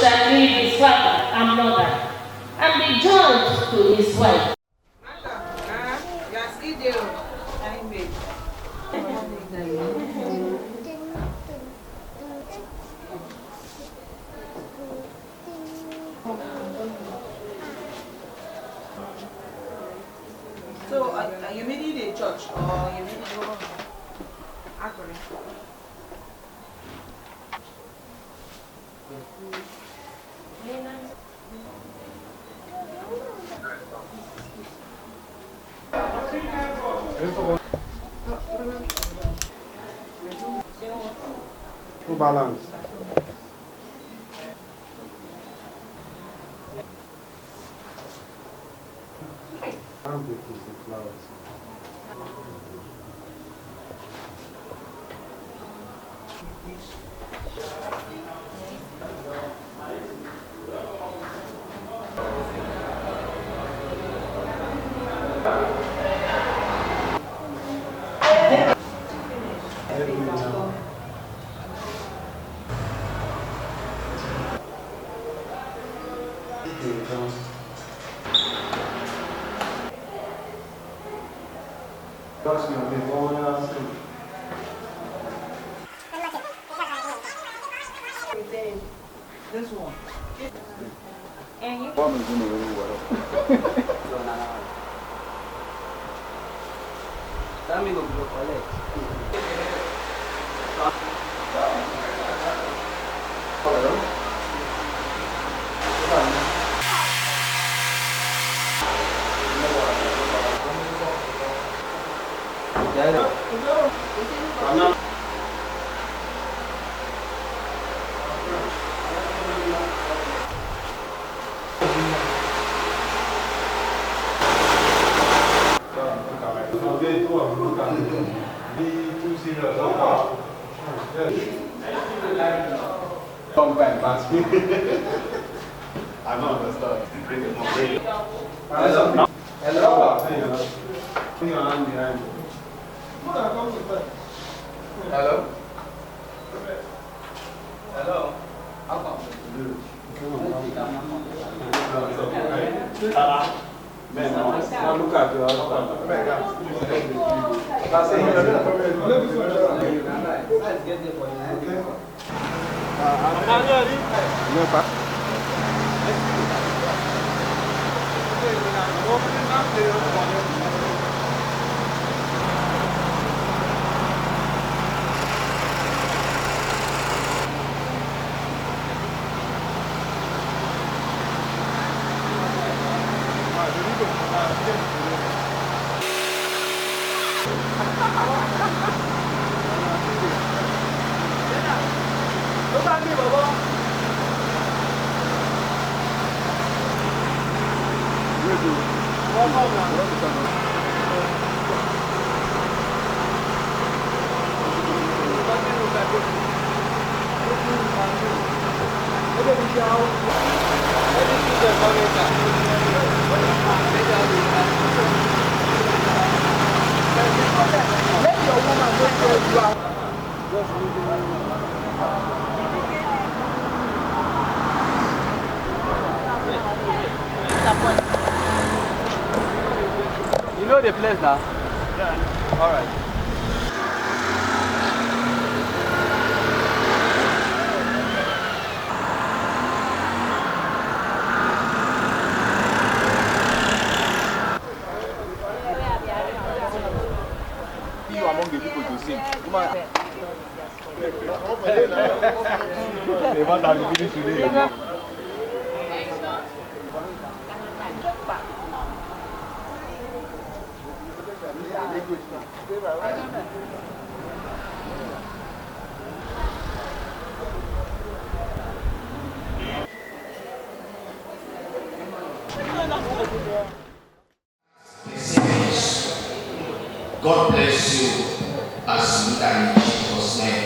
shall leave his father and mother, and be joined to his wife. So, you mean in a church or you mean in Ekori? No balance. I'm beautiful flowers. This one. And you? I don't understand. Hello? Hello? Put your hand behind you. Hello? Hello? How come? Man, now look at your husband. Let's get there for you. You know the place now? Yeah. All right. You among the people to sing. Come on. They want to finish today. God bless you as you die in Jesus' name.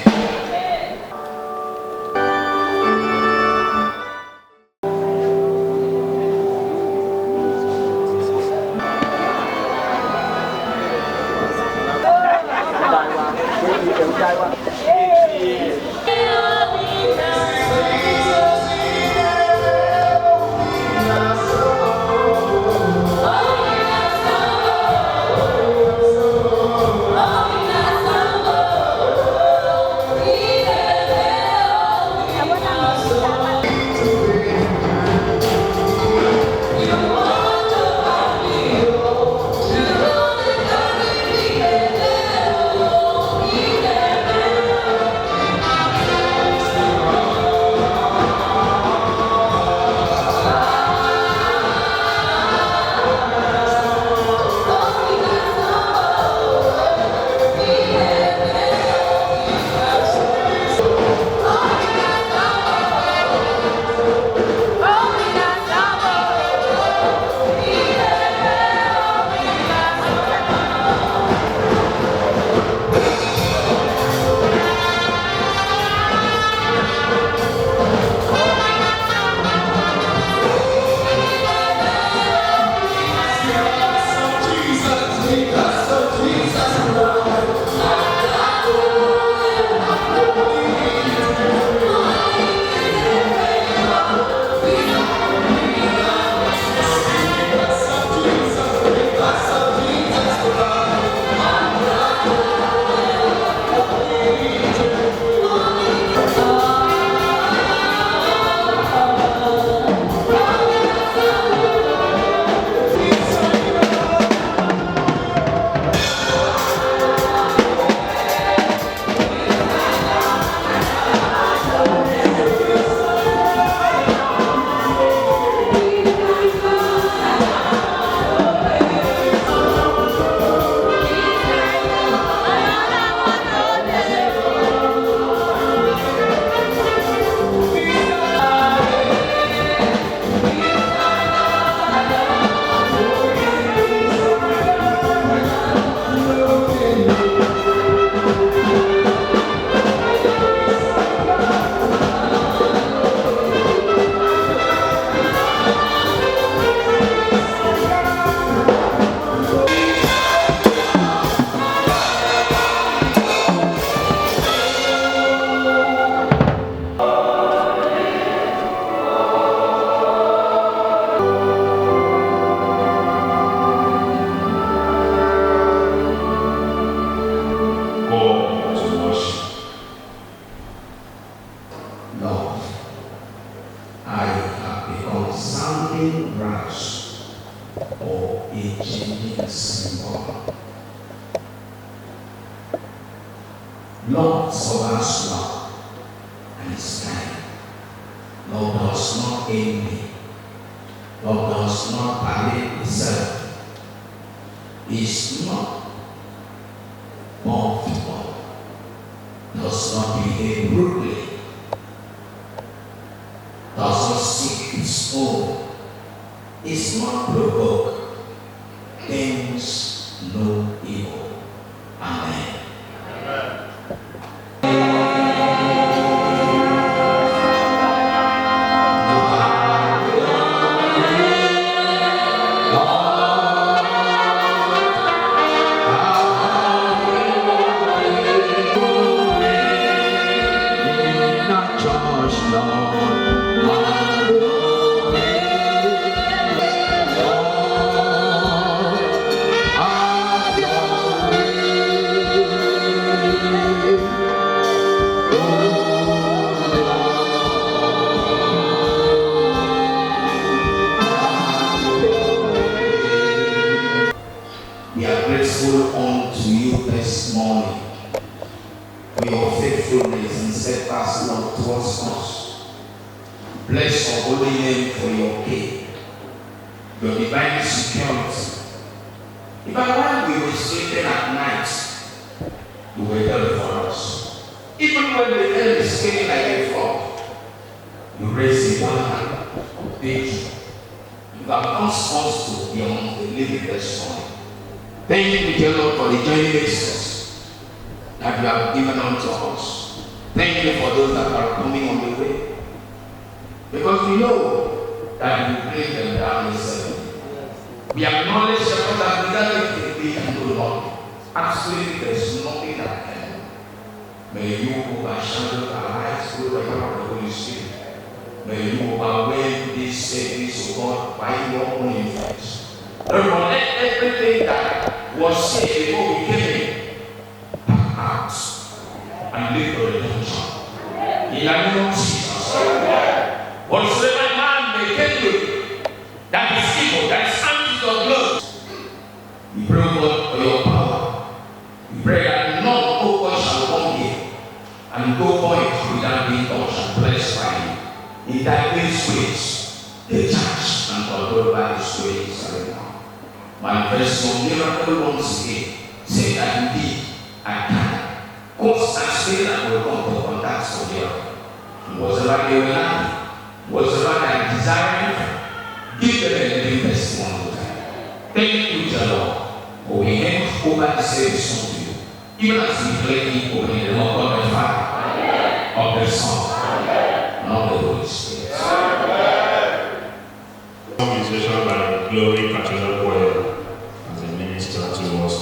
a changing symbol. Lord surrounds love and is kind. Lord does not envy. Lord does not parade himself. He is not boastful. Does not behave rudely. Does not seek his own. Is not provoked. Thinks no evil. Amen. We are grateful unto you this morning for your faithfulness and steadfast love towards us. Bless your holy name for your care, your divine security. Even when we were sleeping at night, you were there for us. Even when the hell is skating like a frog, you raised the one hand of victory. You have caused us to be among the living this morning. Thank you, dear Lord, for the journey messages that you have given unto us. Thank you for those that are coming on the way. Because we know that you bring them down yourself. We acknowledge that without anything we can do, Lord. Absolutely, there is nothing that can. May you overshadow our lives through the power of the Holy Spirit. May you overwhelm these service, O God, by your own influence. Therefore, let everything that was said before we came in back out and live for redemption. In the name of Jesus. Whatsoever man may tell you that is evil, that is anti your blood, we pray, God, for your power. We pray that none of us shall come here and go for it without being touched and blessed by you. In thy ways, the church and control by the Spirit is now. Manifest your miracle once again. Say that indeed I can. Cause and say that will come to contact for you. Whatever they will have, whatever they are desiring, give them a living testimony. Thank you, dear Lord, for we hand over the service unto you. Even as we play Iboe in the name of the Father, of the Son, and of the Holy Spirit. Organization by Glory Cathedral Choir as a minister to us.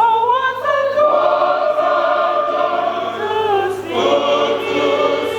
Oh, what a joy to see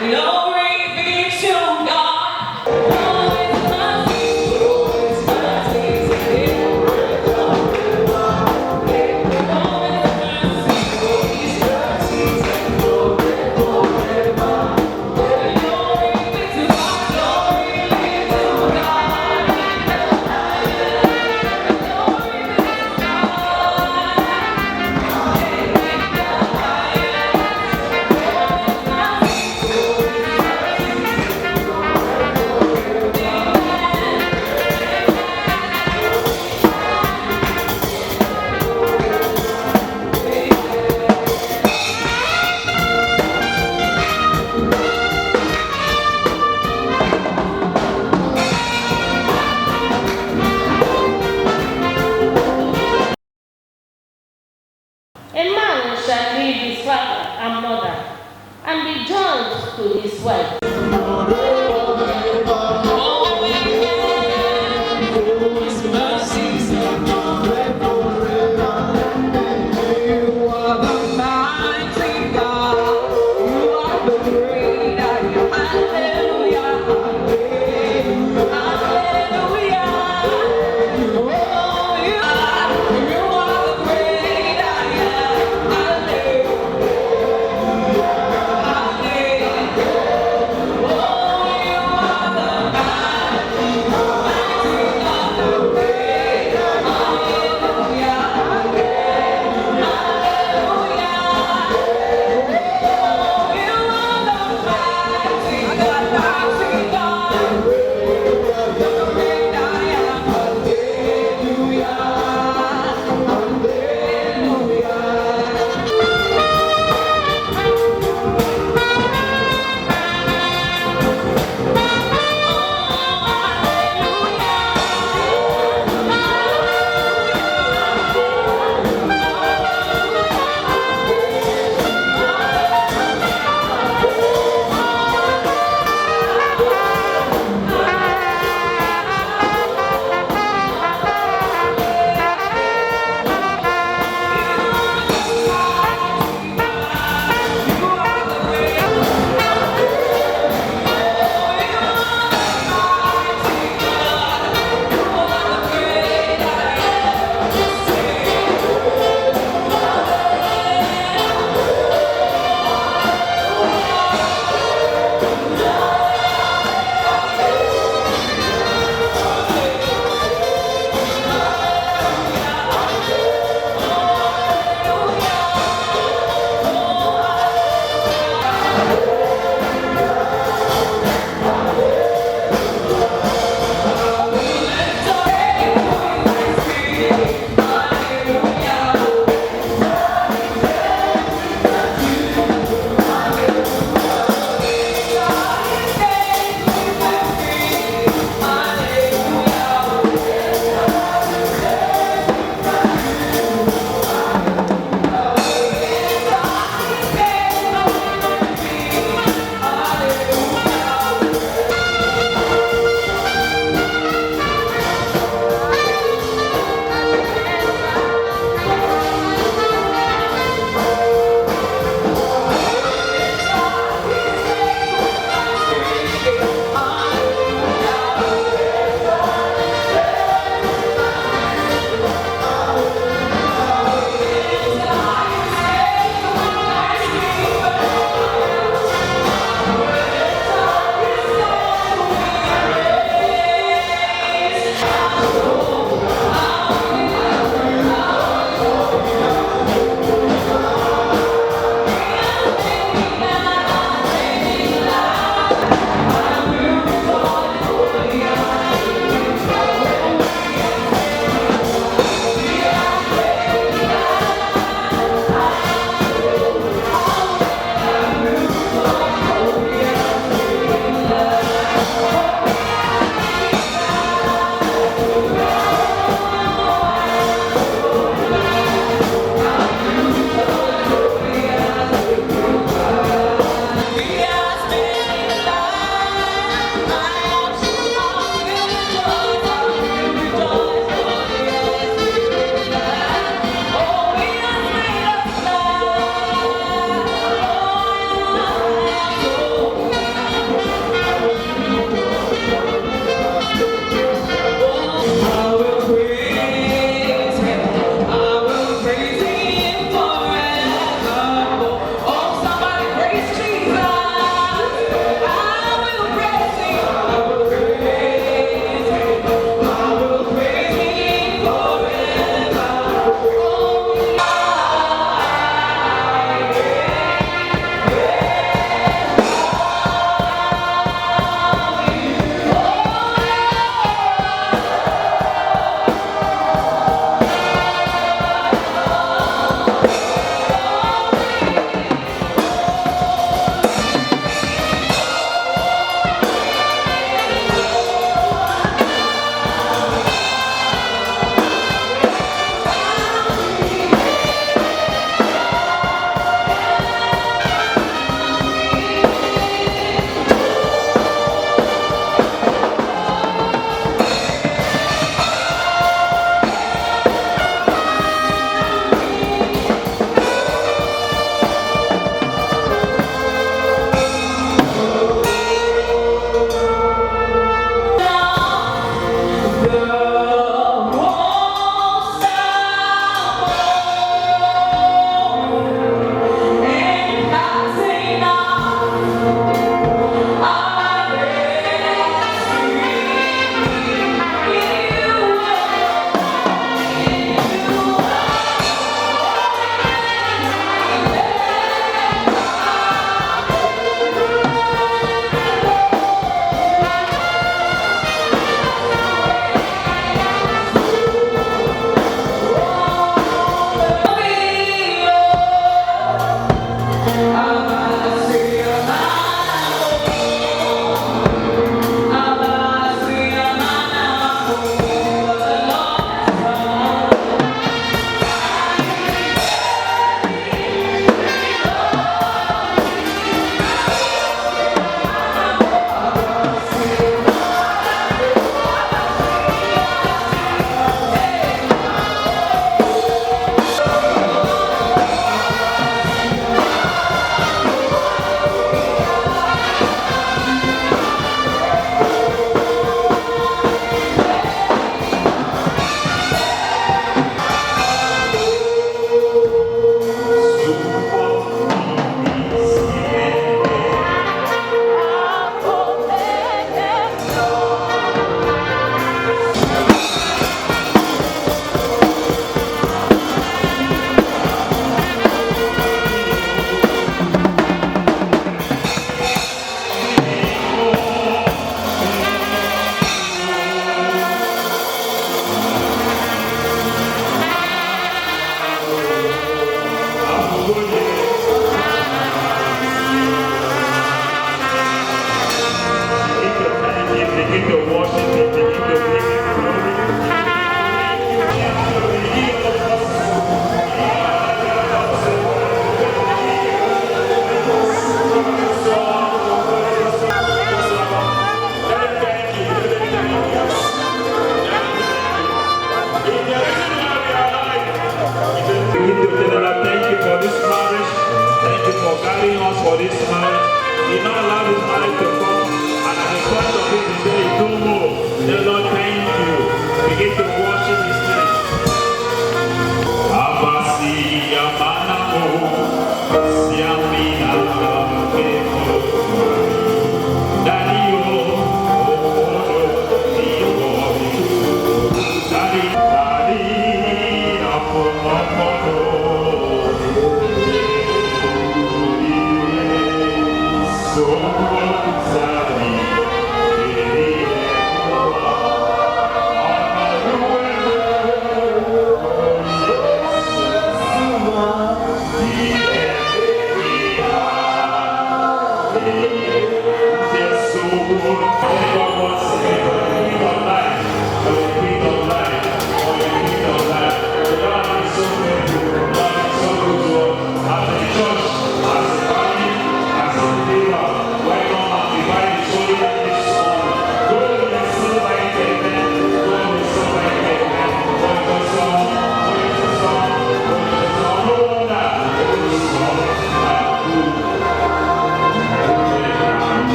Glory be to God. Always A man shall leave his father and mother and be joined to his wife.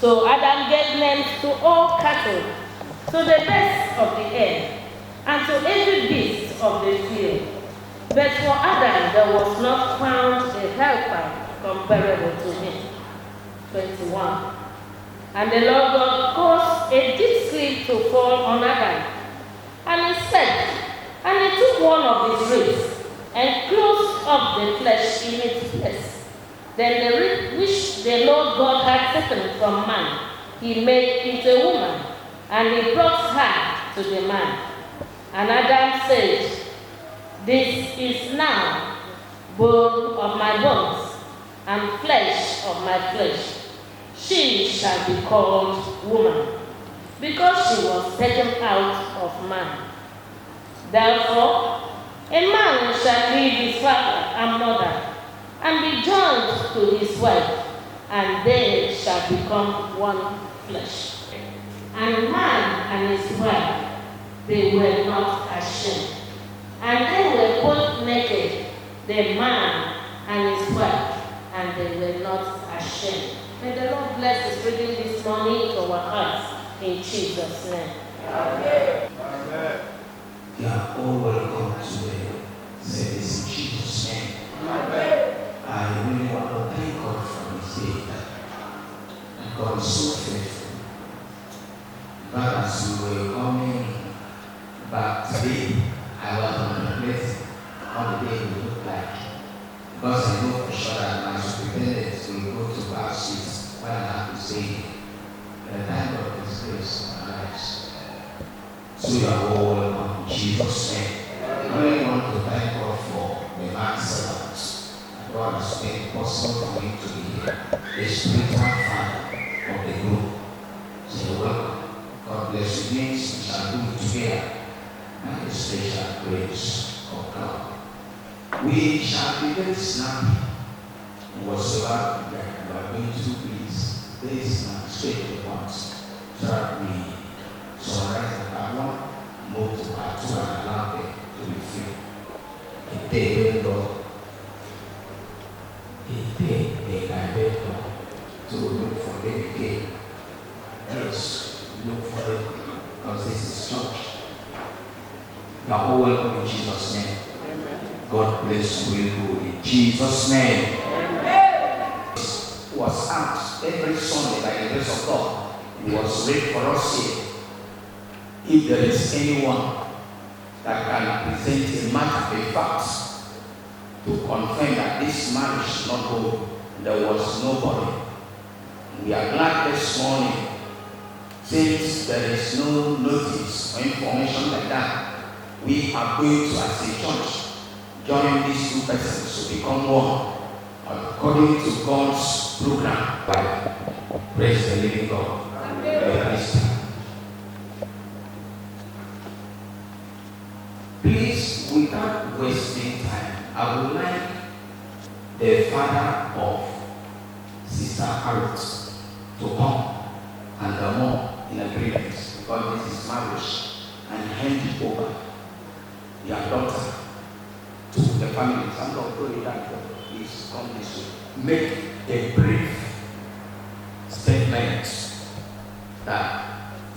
So Adam gave names to all cattle, to the birds of the air, and to every beast of the field. But for Adam there was not found a helper comparable to him. 21. And the Lord God caused a deep sleep to fall on Adam. And he said, and he took one of his ribs, and closed up the flesh in its place. Then the rib which the Lord God had taken from man, he made it a woman, and he brought her to the man. And Adam said, this is now bone of my bones, and flesh of my flesh. She shall be called woman, because she was taken out of man. Therefore, a man shall leave his father and mother, and be joined to his wife, and they shall become one flesh. And man and his wife, they were not ashamed. And they were both naked, the man and his wife, and they were not ashamed. May the Lord bless us reading this morning to our hearts, in Jesus' name. Amen. Amen. You are all welcome today. Say this in Jesus' name. Amen. I really want to thank God for His day. God is so faithful. But as we were coming back today, I was on the place how the day would look like. Because I know for sure that my superintendent So you are all welcome in Jesus' name. I really want to thank God for the man servants. God has made it possible for me to be here, the spiritual father of the group. So you're welcome. God bless you. Means we shall do it together by the special grace of God. We shall be very snappy. Whatsoever that you are going to, please straight to the point. So that we summarize the part 1, move to part 2, and allow them to be free. A day will go. A day they can go to look for them again. Yes, look for them, because this is church. You are all welcome in Jesus' name. God bless you in Jesus' name. Was asked every Sunday by the grace of God. It was read for us here. If there is anyone that can present a matter, a fact, to confirm that this marriage is not good, there was nobody. We are glad this morning, since there is no notice or information like that, we are going to, as a church, join these two persons to become one, according to God's program. Praise the living God. Please, without wasting time, I would like the father of Sister Arit to come and 𝗙or More in agreement, because this is marriage, and hand over your daughter to the family. Some of you that please come this way. Make a brief statement that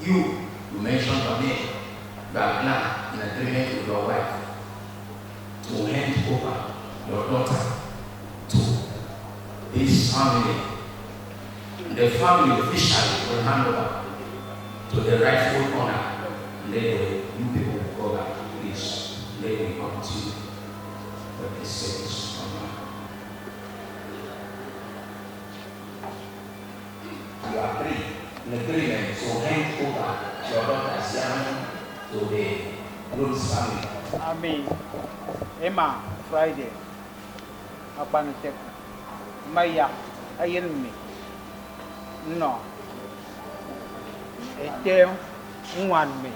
you mentioned your name, you are now in agreement with your wife to hand over your daughter to this family. The family officially will hand over to the rightful owner, and then you people will go back to this. Then we continue with the service from now. You agree in agreement to hand over your daughter's young to the groom's family. Amen. Emma, Friday. Apantek. Maya, Ayenmi. No. Etem, me.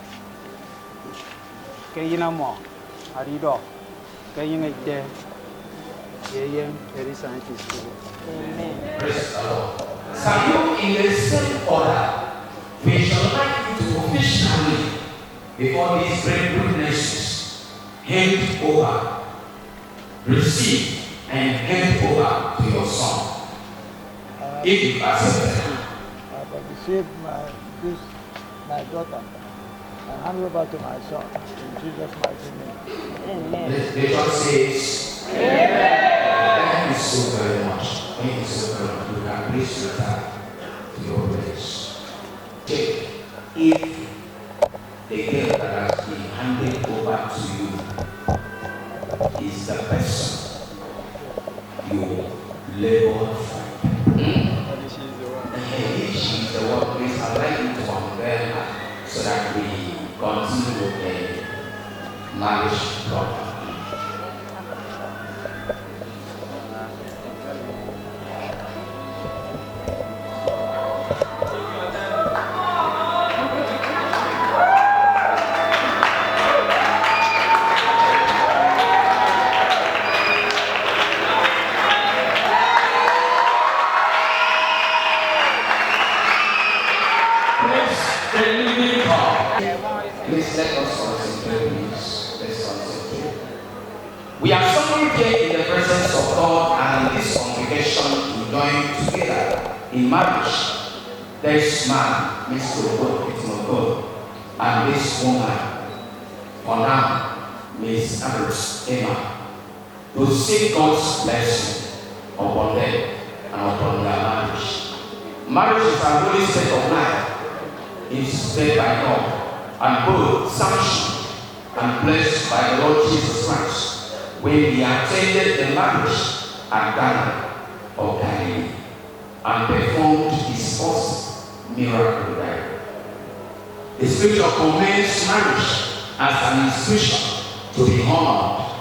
𝗙ideo More. 𝗩ideo Coverage. Very scientific. Amen. Praise the Lord. So you in the same order, we shall like you to officially, before these great witnesses, hand over, receive, and hand over to your son. If you accept it. I receive my daughter and hand over to my son in Jesus' mighty name. Amen. The Lord says, Amen. Thank you so very much. Thank you so very much. You can please return to your place. Check if the girl that has been handed over to you is the person you labor for. She's the one. Please allow you to unveil her so that we continue with the marriage program. Please let us concentrate, please. Let's concentrate. We are summoned here in the presence of God and in this congregation to join together in marriage. This man, Mr. Okon Etim Okon, and this woman, for now, Miss Arit Emah, to seek God's blessing upon them and upon their marriage. Marriage is a holy state of life. It's said by God, and both sanctioned and blessed by the Lord Jesus Christ when he attended the marriage at Ghana of Galilee and performed his first miracle there. The scripture commends marriage as an institution to be honored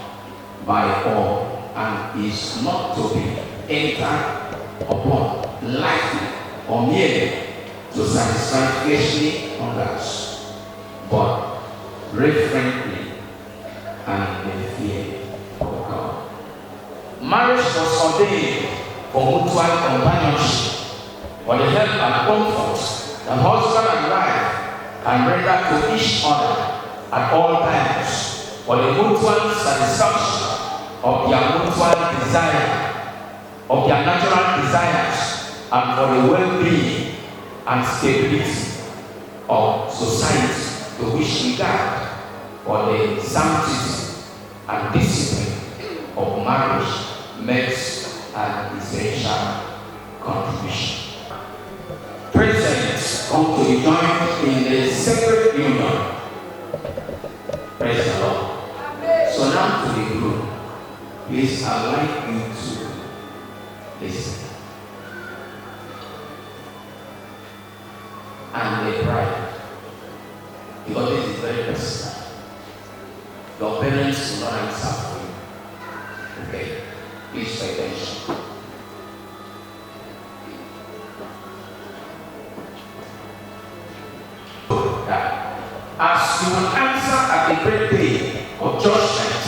by all and is not to be entered upon lightly or merely to satisfy fleshly hungers, but reverently and in fear of God. Marriage was ordained for mutual companionship, for the help and comfort that husband and wife can render to each other at all times, for the mutual satisfaction of their mutual desire, of their natural desires, and for the well-being and stability of society, to which regard for the sanctity and discipline of marriage makes an essential contribution. Presidents come to be joined in the sacred union. Praise the Lord. So now to the group, please I'd like you to listen. And the bride, because this is very personal. Your parents will not answer for you. Okay? Please pay attention. As you will answer at the great day of judgment,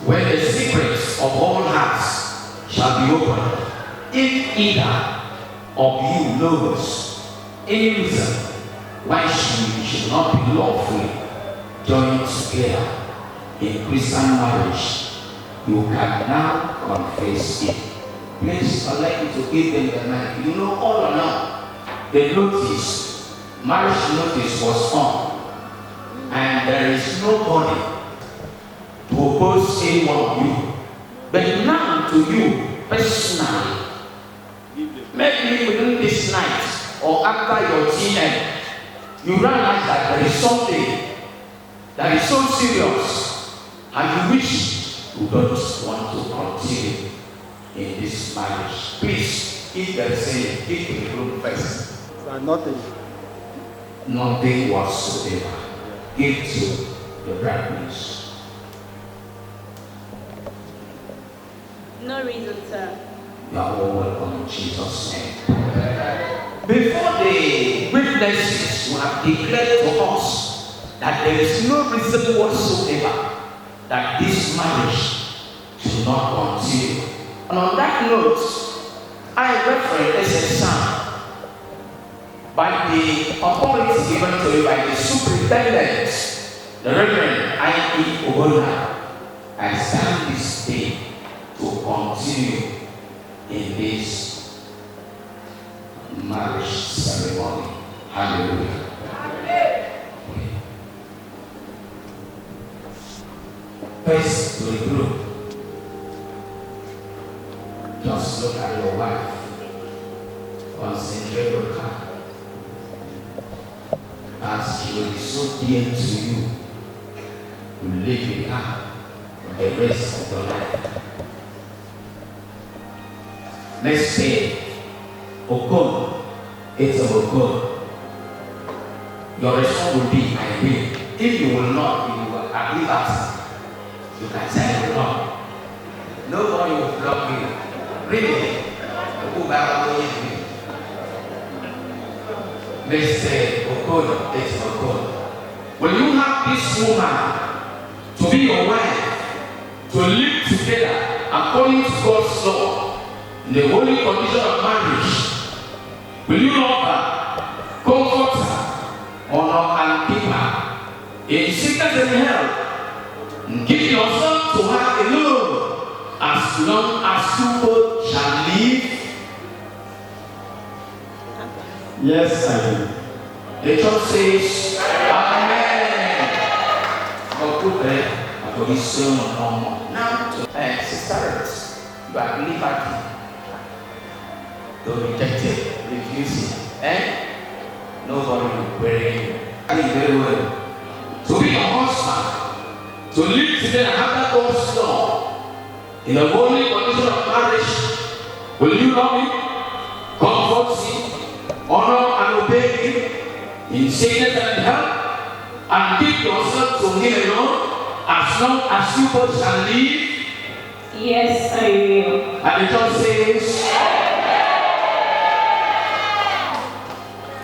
when the secrets of all hearts shall be opened, if either of you knows any reason why you should not be lawfully joined together in Christian marriage, you can now confess it. Please allow me to give them the mic. You know all or not, the notice, marriage notice was on. And there is nobody to oppose any one of you. But now to you personally, maybe within this night or after your TN, you realize that there is something that is so serious and you wish you don't want to continue in this marriage. Please, if there is anything, give to the room first. Nothing. Nothing whatsoever. Give to the bridegrooms. No reason, sir. You are all welcome in Jesus' name. Before the witnesses who have declared to us that there is no reason whatsoever that this marriage should not continue. And on that note, I refer as a son by the authority given to you by the Superintendent, the Reverend Ogbonna, I stand this day to continue in this marriage ceremony. Hallelujah. First to the group, just look at your wife, concentrate on her, as she will be so dear to you, you live with her for the rest of your life. Let's say, Okon Etim Okon. Your response will be, I will. If you will not, you will agree that you can say I will not. Nobody will block you. Really? Let's say, Okon Etim Okon. Will you have this woman to be your wife, to live together according to God's law, in the holy condition of marriage? Will you love her, comfort her, honor and keep her in sickness and health, and give yourself to her alone as long as you both shall live? Yes, I do. The church says, Amen. God put there for his son on. Now, sisters, you are liberty. Don't reject it, refuse it. Nobody will bury you. Very well. To be your husband, to live together under God's law, in a holy condition of marriage, will you love him, comfort him, honor and obey him, in sickness and health, and give yourself to him alone as long as you both shall live? Yes, I will. And the church says,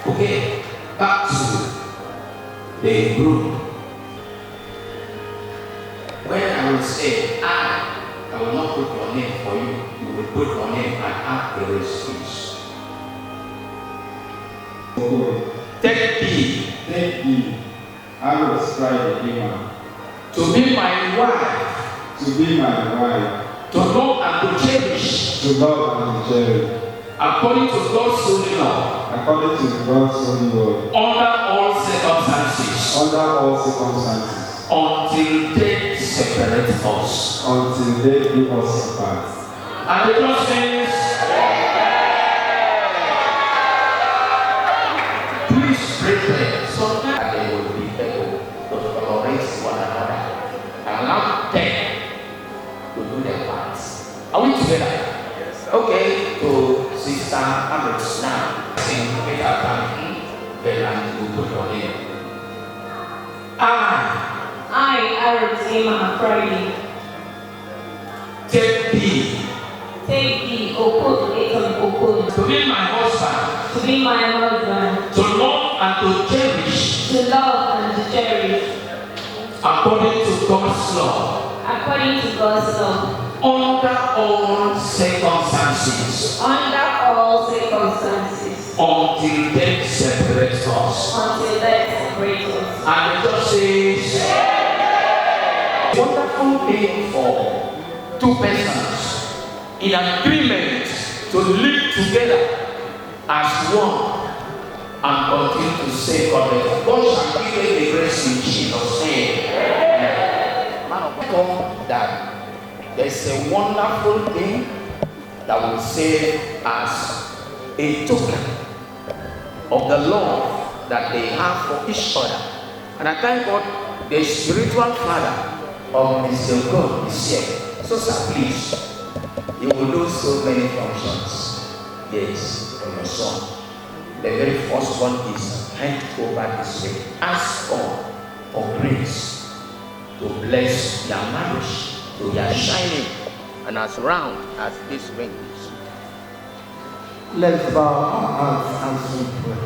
okay, back to the group. When I will say, I will not put your name for you, you will put your name and add the response. Take thee, I was Arit Emah, to be my wife, to be my wife, to love and to cherish, to love and to cherish, according to God's holy law, according to God's holy word, under all circumstances, under all circumstances, until death separates us. until they do us apart. And the Lord says, please pray so that they will be able to tolerate one another and allow them to do their parts. Are we together? Yes. Okay, to Sister Arit now. Sing with our family. Then we put your name. I, Arit Emah Friday, Take thee, Okon Etim Okon, to be my husband, to be my husband, to love and to cherish, to love and to cherish, according to God's law, according to God's law, under all circumstances, until death separates us. until death separates us. And the church says, wonderful thing for two persons in agreement to live together as one and continue to say God. God shall give them the grace in Jesus' name. Man of God, that there's a wonderful thing that will say as a token of the love that they have for each other. And I thank God the spiritual father of Mr. God is here. So sir, please, you will do so many functions. Yes, for your son. The very first one is hand over this way. Ask God for grace to bless their marriage, to their shining, and as round as this ring is. Let's bow our hearts and pray.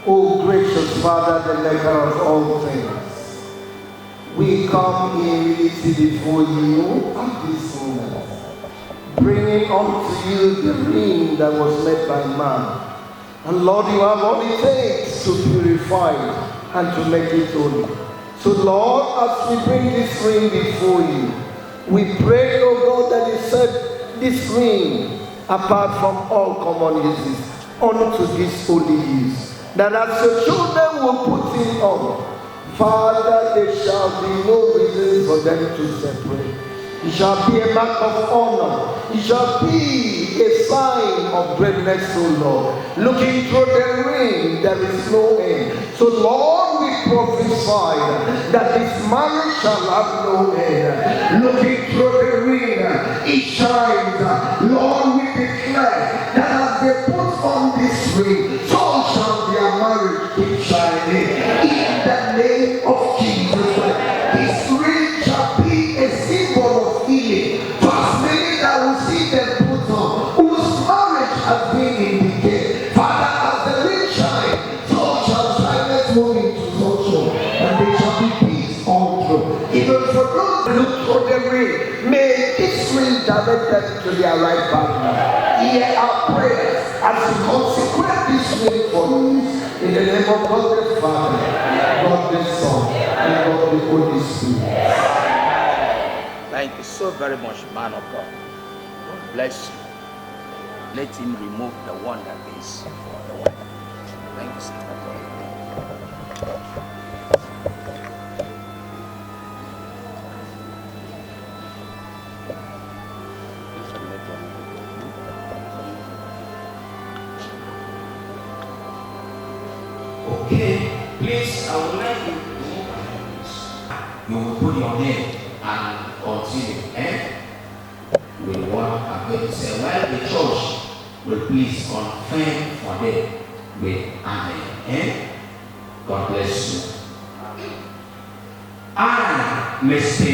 O gracious Father, the maker of all things, we come in humility before you at this moment, bringing unto you the ring that was made by man. And Lord, you have all it takes to purify it and to make it holy. So Lord, as we bring this ring before you, we pray, O God, that you set this ring apart from all common uses unto this holy use, that as your children will put it on, Father, there shall be no reason for them to separate. It shall be a mark of honor. It shall be a sign of greatness, O Lord. Looking through the ring, there is no end. So Lord, we prophesy that this marriage shall have no end. Looking through the ring, it shines. Lord, we declare that as they put on this ring, so shall their marriage keep shining. In the name of Jesus, this ring shall be a symbol of healing. First many that will see them put on, whose marriage has been in decay. Father, as the ring shines, so shall shyness move into social, and there shall be peace all through. Even for those who look for the ring, may this ring direct them to their right partner. Hear our prayers as we consecrate this ring for you. In the name of God the Father, God the Son, and God the Holy Spirit. Thank you so very much, man of God. God bless you. Let him remove the one that is for the wife. Thank you, sir. Okay, please, I would like you to move my hands. You will put your name and continue. We want I'm going to say, well, the church will please confirm for them with amen. God bless you. I, Nse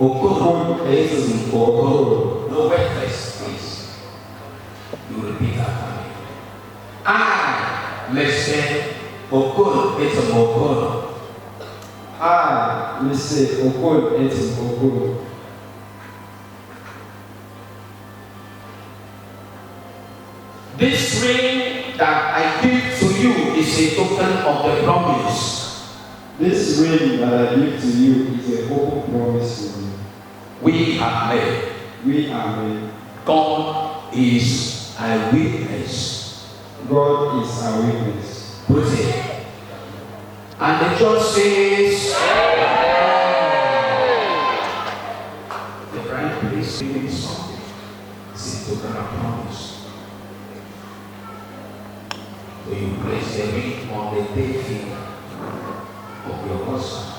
Okon Etim Okon. No, wait first, please. You repeat after me. I, Nse Okon Etim Okon. I, Nse Okon Etim Okon. This ring that I give to you is a token of the promise. This ring that I give to you is a hope promise for you. We have made. We are made. God is a witness. God is our witness. Put it. And the church says, the bride is giving something. It's a token of promise. So you place the ring on the day finger of your husband.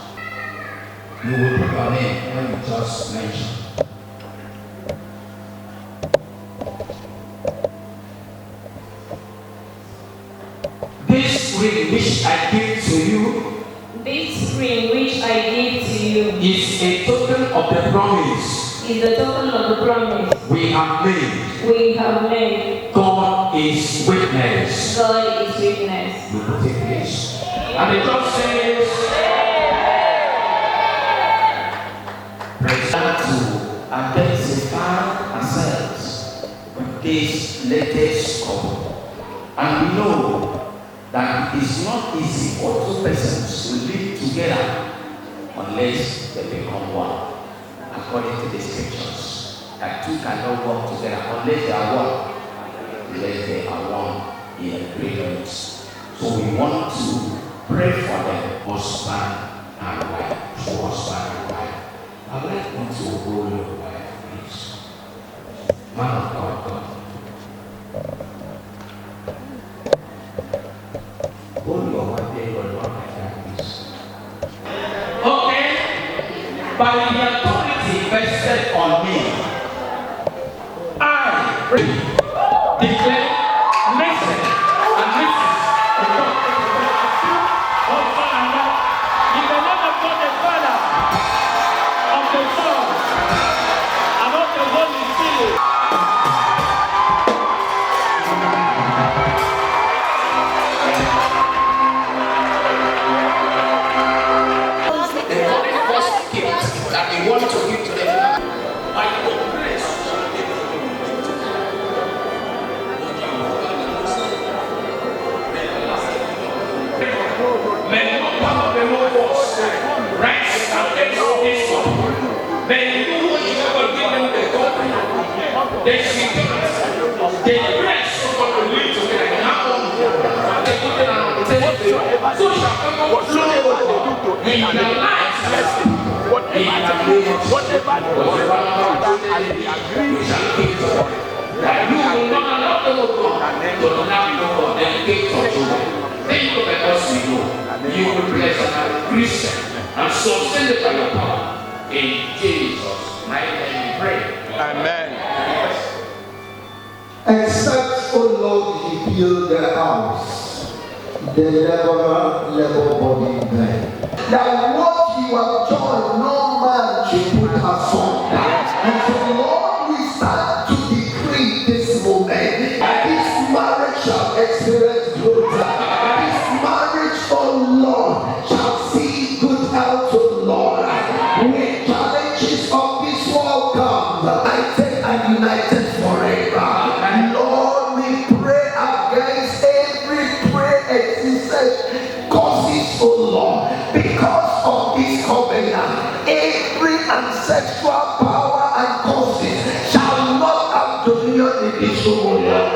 You will put your name when you just mention. This ring which I give to you, This ring which I give to you is a token of the promise is the token of the promise we have made. we have made. God is witness. God is witness. You put it please. And the church says, present to identify ourselves with this latest couple. And we know that it is not easy for two persons to live together unless they become one. According to the scriptures, that two cannot work together unless they are one. Unless they are one in agreement. So we want to pray for them, husband and wife. So husband and wife. I'd like you to hold your wife, please. Man of God. Hold your wife there, your Lord, like that, please. Okay? By the authority vested on me, I declare Nse and Mrs. In the name of God the Father, of the Son, and of the Holy Spirit. The first gift that we want to give to them by your grace. May no power, may no force rise against this one. May you never give them the God, the security, the grace of God to live together. Now, they put it on the table. So shall come flow in their lives. That you will not allow them to go to allow you for them to take control. Thank you because we know you will bless and Christian and sustain it by your power. In Jesus' mighty name we pray. Amen. Except, O Lord, you build the house, the laborer labor body there. That what you have joined, no man should put asunder. And so, Lord, we start to decree this moment that this marriage shall experience growth. This marriage, oh Lord, shall see good health, oh Lord. When challenges of this world come, united and united forever. Lord, we pray against every pre-existent causes, oh Lord, because of this covenant. Every ancestral power and causes shall not have dominion in this room, oh Lord.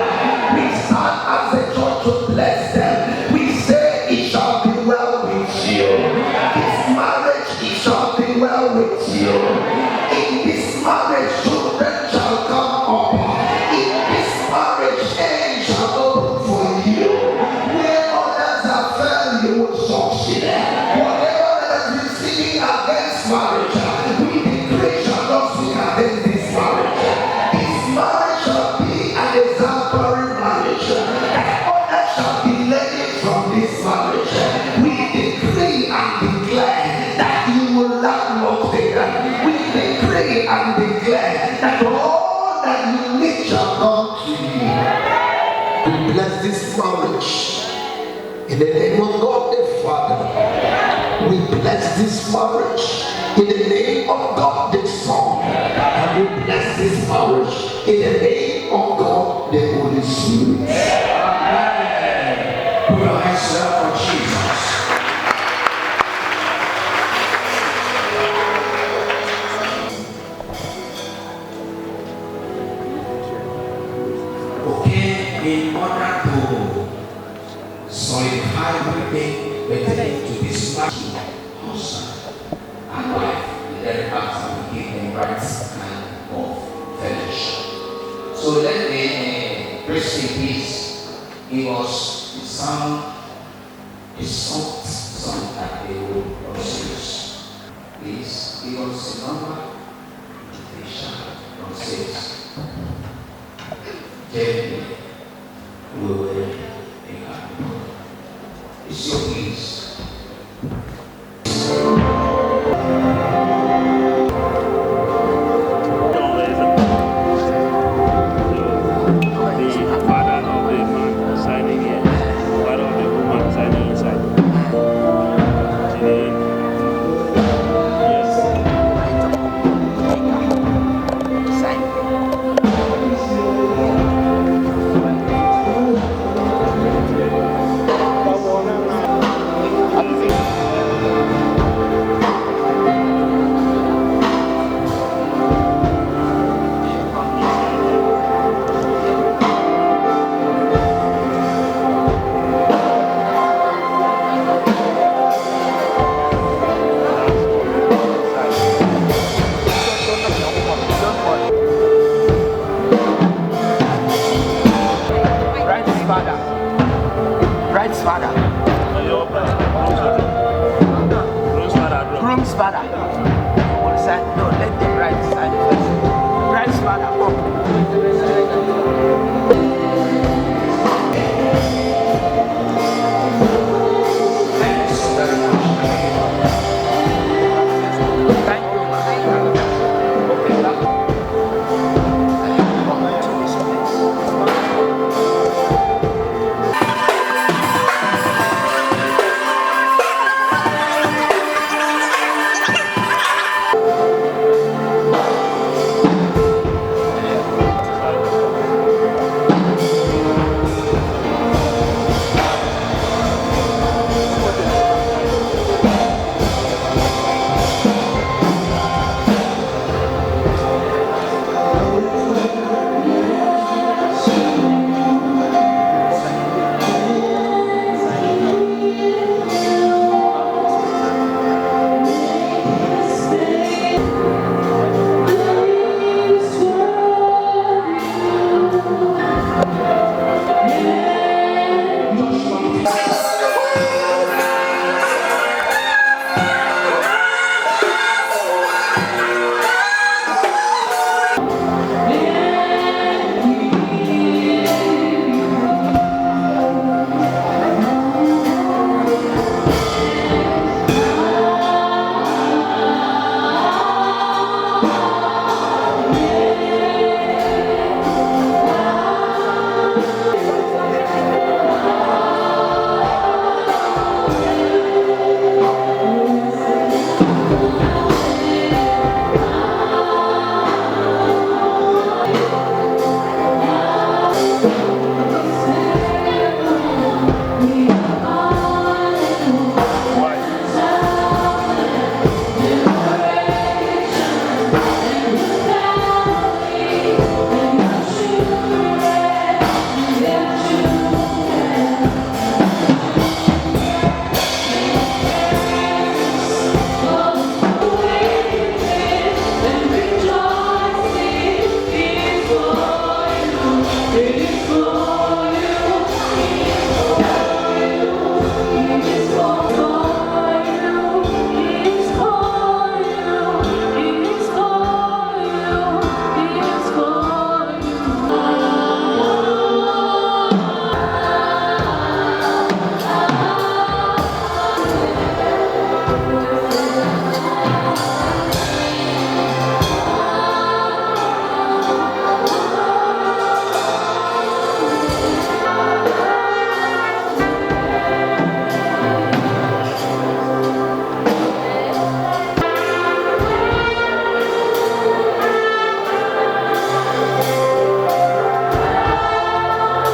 We stand as a church to bless them. We say it shall be well with you. This marriage, it shall be well with you. In this marriage, children shall come up. In this marriage, age shall open for you. Where others have failed, you will succeed. Whatever that is sinning against marriage, we decree shall not sin against this marriage. This marriage shall be an exemplary marriage. Others shall be learning from this marriage. We We bless this marriage in the name of God the Father. We bless this marriage in the name of God the Son. And we bless this marriage in the name of God the Holy Spirit. Amen. Put your hands up for Jesus. Okay, in order to solidify everything pertaining to this husband and wife, then after we give them right kind of fellowship. So let the priest please give us the sound, the soft sound that they will pronounce. Please give us the number, they shall pronounce. Gently, we will make up. It's your please. Groom's father. Will say, no, let the bride sign first. Bride's father, come.